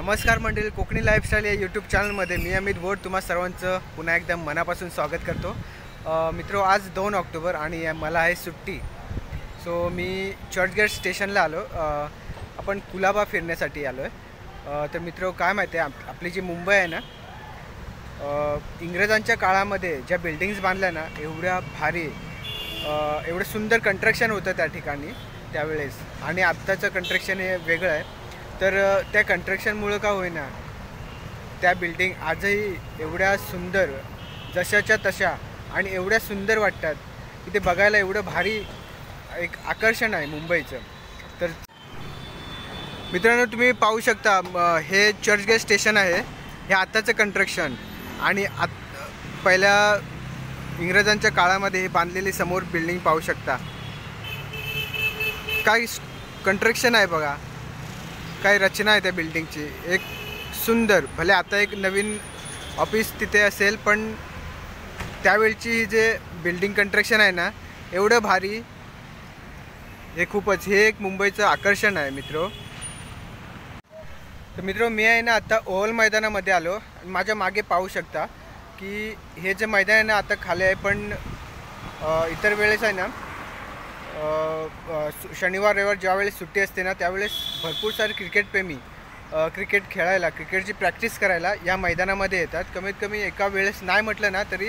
नमस्कार मंडळी, कोकणी लाईफस्टाईल या यूट्यूब चॅनलमध्ये मी अमित बोड तुम्हा सर्वांचं पुन्हा एकदा मनापासून स्वागत करतो। मित्रो, आज 2 ऑक्टोबर आणि मला आहे सुट्टी। सो मी चर्चगेट स्टेशनला आलो। आपण कुलाबा फिरण्यासाठी आलो आहे। तर मित्रो, काय माहिती आहे, आपली जी मुंबई आहे ना, इंग्रजांच्या काळामध्ये ज्या बिल्डिंग्स बांधल्या ना, एवढ्या भारी, एवढं सुंदर कंस्ट्रक्शन होतं त्या ठिकाणी त्यावेळेस, आणि आत्ताचं कंस्ट्रक्शन हे वेगळं आहे। तर त्या कंस्ट्रक्शनमुळे का होईना त्या बिल्डिंग आजही एवढ्या सुंदर जशाच्या तशा आणि एवढ्या सुंदर वाटतात की ते बघायला एवढं भारी एक आकर्षण आहे मुंबईचं। तर मित्रांनो, तुम्ही पाहू शकता, हे चर्चगेट स्टेशन आहे, हे आत्ताचं कंस्ट्रक्शन, आणि पहिल्या इंग्रजांच्या काळामध्ये हे बांधलेली समोर बिल्डिंग पाहू शकता। काय कंस्ट्रक्शन आहे बघा, काय रचना आहे त्या बिल्डिंगची, एक सुंदर। भले आता एक नवीन ऑफिस तिथे असेल, पण त्यावेळची जे बिल्डिंग कंस्ट्रक्शन आहे ना, एवढं भारी, हे खूपच, हे एक मुंबईचं आकर्षण आहे मित्रो। तर मित्रो, मी आहे ना आता ओव्हल मैदानामध्ये आलो। माझ्या मागे पाहू शकता की हे जे मैदान आहे ना आता खाली आहे, पण इतर वेळेस आहे ना, शनिवार रविवार ज्यावेळेस सुट्टी असते ना, त्यावेळेस भरपूर सारे क्रिकेटप्रेमी क्रिकेट खेळायला, क्रिकेटची प्रॅक्टिस करायला या मैदानामध्ये येतात। कमीत कमी एका वेळेस नाही म्हटलं ना तरी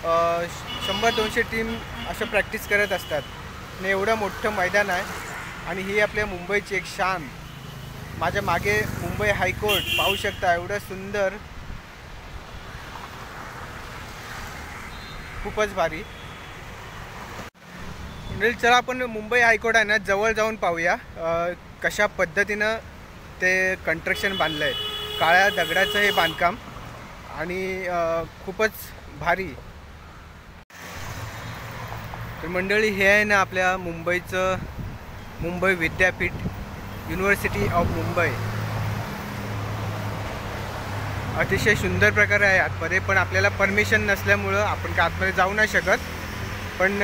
100-200 टीम असं प्रॅक्टिस करत असतात, आणि एवढं मोठं मैदान आहे, आणि ही आपल्या मुंबईची एक शान। माझ्या मागे मुंबई हायकोर्ट पाहू शकता, एवढं सुंदर, खूपच भारी। चला आपण मुंबई हायकोर्ट आहे ना जवळ जाऊन पाहूया कशा पद्धतीनं ते कंस्ट्रक्शन बांधलं आहे। काळ्या दगडाचं हे बांधकाम, आणि खूपच भारी। तर मंडळी, हे आहे ना आपल्या मुंबईचं मुंबई विद्यापीठ, युनिव्हर्सिटी ऑफ मुंबई। अतिशय सुंदर प्रकारे आहे आतमध्ये, पण आपल्याला परमिशन नसल्यामुळं आपण का आतमध्ये जाऊ नाही शकत। पण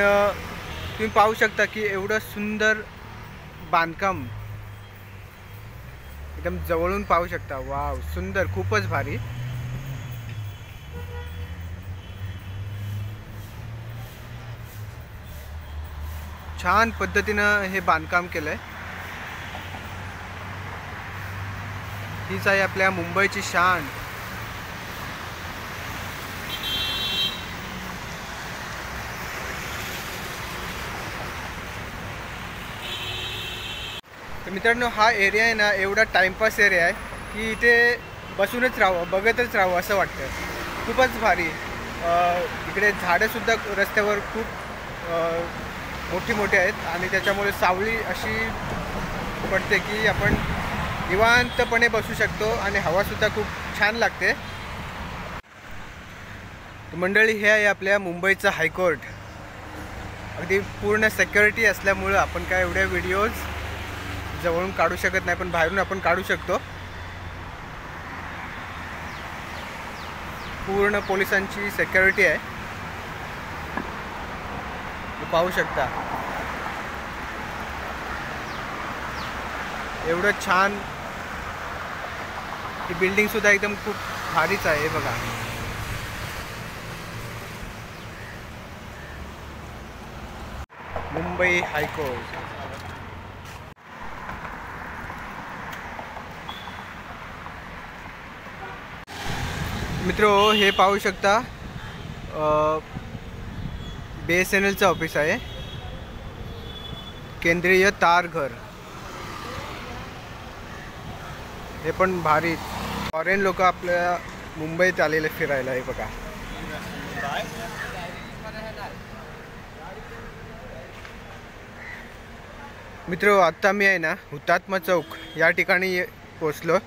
तुम्ही पाहू शकता की एवढं सुंदर बांधकाम, एकदम जवळून पाहू शकता। वाव, सुंदर, खूपच भारी। छान पद्धतीनं हे बांधकाम केलंय। हीच आहे आपल्या मुंबईची शान। तर मित्रांनो, हा एरिया आहे ना एवढा टाइमपास एरिया आहे की इथे बसूनच राहावं, बघतच राहावं असं वाटतं। खूपच भारी। इकडे झाडंसुद्धा रस्त्यावर खूप मोठी मोठी आहेत, आणि त्याच्यामुळे सावली अशी पडते की आपण निवांतपणे बसू शकतो, आणि हवासुद्धा खूप छान लागते। मंडळी, हे आहे आपल्या मुंबईचं हायकोर्ट। अगदी पूर्ण सिक्युरिटी असल्यामुळं आपण काय एवढ्या व्हिडिओज जवळून काढू शकत नाही, पण बाहेरून आपण काढू शकतो। पूर्ण पोलिसांची सिक्युरिटी आहे, पाहू शकता। एवढं छान, ही बिल्डिंग सुद्धा एकदम खूप भारीच आहे बघा। मुंबई हायकोर्ट। मित्रो, हे पाहू शकता, BSNLचं ऑफिस आहे, केंद्रीय तार घर। हे पण भारी, फॉरेन लोक आपल्या मुंबईत आलेले फिरायला, हे बघा। मित्रो, आत्ता मी आहे ना हुतात्मा चौक या ठिकाणी पोचलो।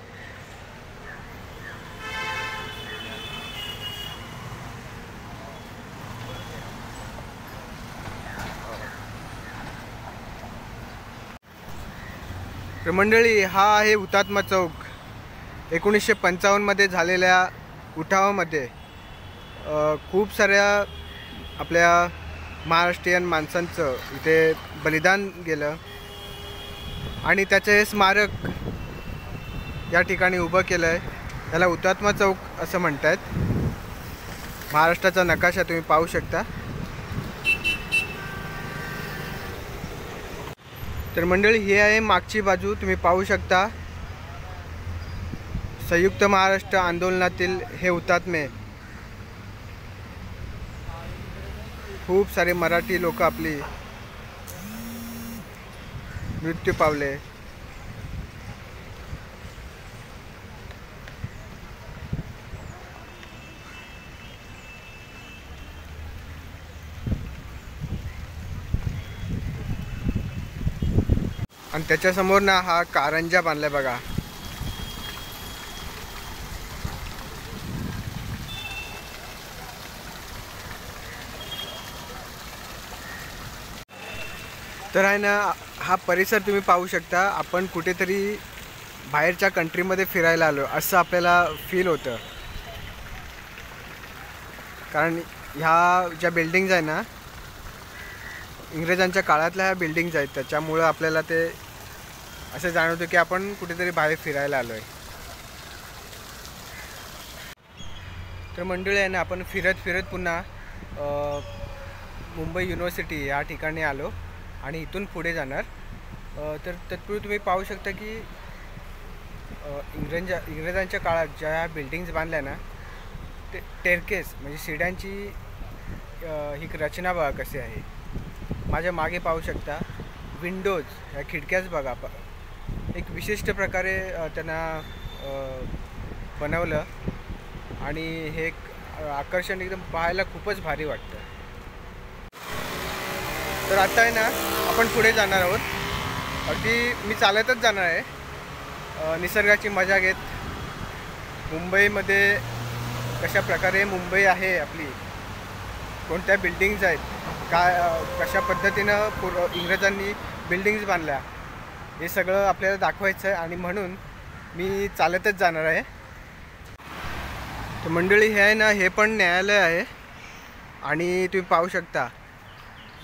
तर मंडळी, हा आहे हुतात्मा चौक। 1955 मध्ये झालेल्या उठावामध्ये खूप साऱ्या आपल्या महाराष्ट्रीयन माणसांचं इथे बलिदान गेलं, आणि त्याचे स्मारक या ठिकाणी उभं केलं आहे. त्याला हुतात्मा चौक असं म्हणतात. महाराष्ट्राचा नकाशा तुम्ही पाहू शकता. तर मंडळी ही आहे मागची बाजू, तुम्ही पाहू शकता. संयुक्त महाराष्ट्र आंदोलनातील हे हुतात्मे, खूप सारे मराठी लोक आपली मृत्यू पावले. आणि त्याच्यासमोर ना हा कारंजा बांधलाय बघा. तर आहे ना, हा परिसर तुम्ही पाहू शकता. आपण कुठेतरी बाहेरच्या कंट्रीमध्ये फिरायला आलो असं आपल्याला फील होतं. कारण ह्या ज्या बिल्डिंग्ज आहे ना, इंग्रजांच्या काळातल्या ह्या बिल्डिंग्ज आहेत. त्याच्यामुळं आपल्याला ते असं जाणवतं की आपण कुठेतरी बाहेर फिरायला आलो आहे. तर मंडळी आहे ना, आपण फिरत फिरत पुन्हा मुंबई युनिव्हर्सिटी या ठिकाणी आलो आणि इथून पुढे जाणार. तर तत्पूर्वी तुम्ही पाहू शकता की इंग्रजांच्या काळात ज्या बिल्डिंग्स बांधल्या ना, ते टेरकेस म्हणजे शिड्यांची ही रचना बघा कशी आहे. माझ्या मागे पाहू शकता विंडोज, ह्या खिडक्याच बघा. एक विशिष्ट प्रकारे त्यांना बनवलं आणि हे आकर्षण एकदम पाहायला खूपच भारी वाटतं. तर आता आहे ना, आपण पुढे जाणार आहोत. अगदी मी चालतच जाणार आहे, निसर्गाची मजा घेत. मुंबईमध्ये कशा प्रकारे मुंबई आहे आपली, कोणत्या बिल्डिंग्ज आहेत, कशा पद्धतीनं इंग्रजांनी बिल्डिंग्ज बांधल्या, हे सगळं आपल्याला दाखवायचं आहे. आणि म्हणून मी चालतच जाणार आहे. तर मंडळी हे आहे ना, हे पण न्यायालय आहे. आणि तुम्ही पाहू शकता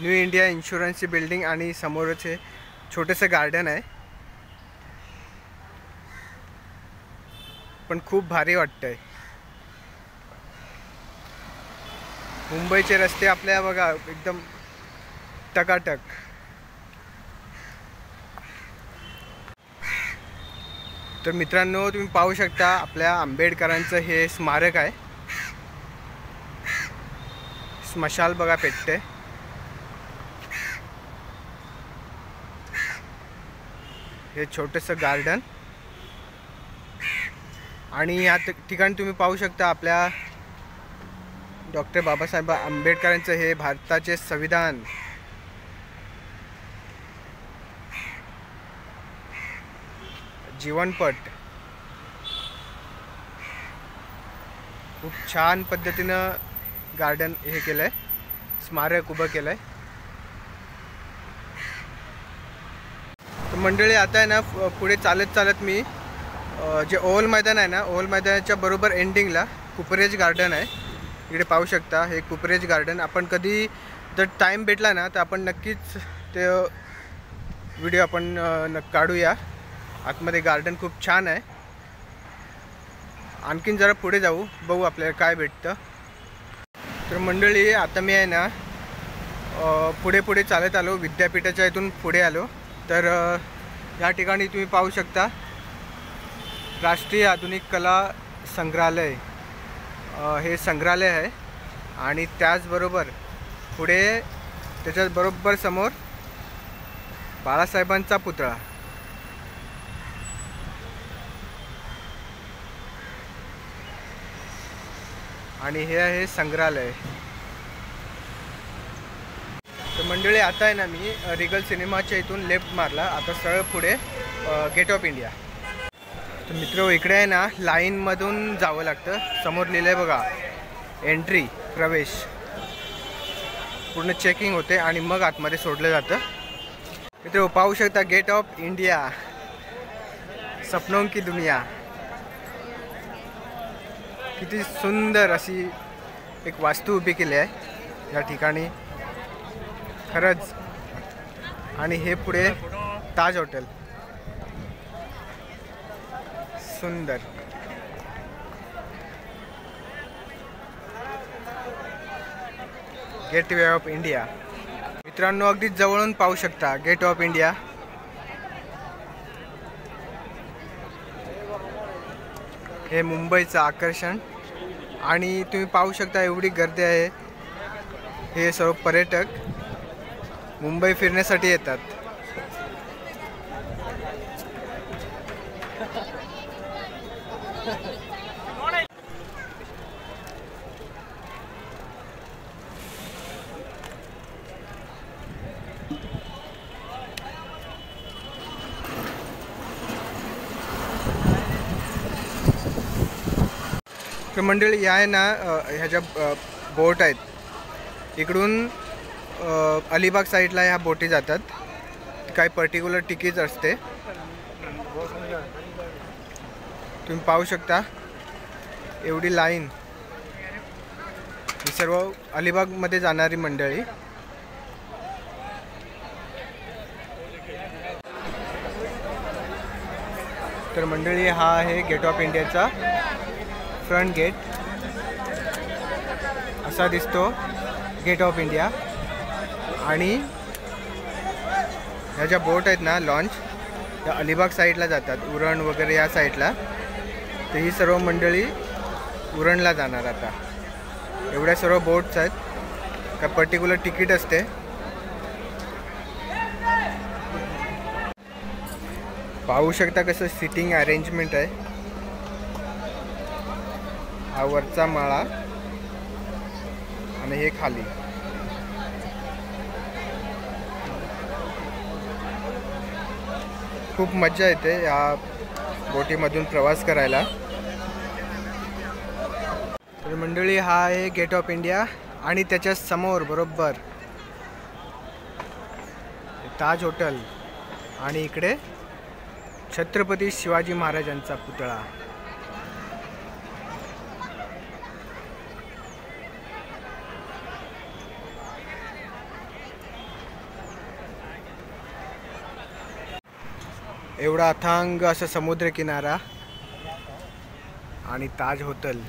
न्यू इंडिया इन्शुरन्सची बिल्डिंग आणि समोरच हे छोटंसं गार्डन आहे. पण खूप भारी वाटतंय. मुंबईचे रस्ते आपल्या बघा एकदम टकाटक. तर मित्रांनो, तुम्ही पाहू शकता आपल्या आंबेडकरांचं हे स्मारक आहे. स्मशाल बघा पेटते. हे छोटंसं गार्डन. आणि या ठिकाणी तुम्ही पाहू शकता आपल्या डॉक्टर बाबासाहेब आंबेडकरांचं हे भारताचे संविधान. जीवनपट खूप छान पद्धतीनं गार्डन हे केलं आहे, स्मारक उभं केलं आहे. तर मंडळी आता आहे ना, पुढे चालत चालत मी जे ओव्हल मैदान आहे ना, ओव्हल मैदानाच्या बरोबर एंडिंगला कुपरेज गार्डन आहे. इकडे पाहू शकता हे कुपरेज गार्डन. आपण कधी जर टाईम भेटला ना, तर आपण नक्कीच ते व्हिडिओ आपण काढूया. आतमध्ये गार्डन खूप छान आहे. आणखीन जरा पुढे जाऊ, बघू आपल्याला काय भेटतं. तर मंडळी आता मी आहे ना, पुढे पुढे चालत आलो, विद्यापीठाच्या इथून पुढे आलो. तर या ठिकाणी तुम्ही पाहू शकता राष्ट्रीय आधुनिक कला संग्रहालय, हे संग्रहालय आहे. आणि त्याचबरोबर पुढे त्याच्याच बरोबर समोर बाळासाहेबांचा पुतळा. आणि हे आहे संग्रहालय. तर मंडळी आता आहे ना, मी रिगल सिनेमाच्या इथून लेफ्ट मारला. आता सरळ पुढे गेट ऑफ इंडिया. तर मित्र इकडे आहे ना, लाईनमधून जावं लागतं. समोर लिहिलं आहे बघा, एंट्री, प्रवेश. पूर्ण चेकिंग होते आणि मग आतमध्ये सोडलं जातं. मित्र पाहू शकता गेट ऑफ इंडिया, सपनों की दुनिया. किती सुंदर अशी एक वास्तू उभी केली आहे या ठिकाणी खरंच. आणि हे पुढे ताज हॉटेल. सुंदर. गेटवे ऑफ इंडिया मित्रांनो, अगदी जवळून पाहू शकता गेट ऑफ इंडिया. हे मुंबईचं आकर्षण आणि तुम्ही पाहू शकता एवढी गर्दी आहे. हे सर्व पर्यटक मुंबई फिरण्यासाठी येतात. तर मंडळी या आहे ना, ह्या ज्या बोट आहेत इकडून अलिबाग साईडला ह्या बोटी जातात. काही पर्टिक्युलर तिकीट असते. तुम्ही पाहू शकता एवढी लाईन. ही सर्व अलिबागमध्ये जाणारी मंडळी. तर मंडळी हा आहे गेट ऑफ इंडियाचा फ्रंट गेट. असा दिसतो गेट ऑफ इंडिया. आणि ह्या ज्या बोट आहेत ना लॉन्च, त्या अलिबाग साईडला जातात, उरण वगैरे या साईडला. तर ही सर्व मंडळी उरणला जाणार आता. एवढ्या सर्व बोट्स आहेत. का पर्टिक्युलर तिकीट असते. पाहू शकता कसं सिटिंग अरेंजमेंट आहे. हा वरचा माळा आणि हे खाली. खूप मजा येते या बोटीमधून प्रवास करायला. तर मंडळी हा आहे गेट ऑफ इंडिया आणि त्याच्या समोर बरोबर ताज हॉटेल आणि इकडे छत्रपती शिवाजी महाराजांचा पुतळा. एवढा अथांग असं समुद्र किनारा आणि ताज हॉटेल.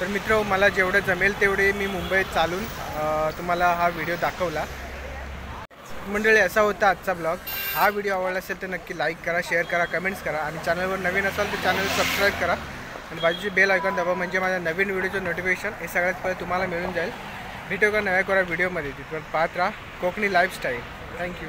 तर मित्र, मला जेवढं जमेल तेवढे मी मुंबईत चालून तुम्हाला हा व्हिडिओ दाखवला. मंडळी असा होता आजचा ब्लॉग. हा व्हिडिओ आवडला असेल तर नक्की लाईक करा, शेअर करा, कमेंट्स करा आणि चॅनलवर नवीन असाल तर चॅनल सबस्क्राईब करा आणि बाजूची बेल आयकॉन दाबा म्हणजे माझ्या नवीन व्हिडिओचं नोटिफिकेशन हे सगळ्यात पहिले तुम्हाला मिळून जाईल. भेटू का नव्या व्हिडिओमध्ये. तिथवर पाहत राहा कोकणी लाईफस्टाईल. थँक्यू.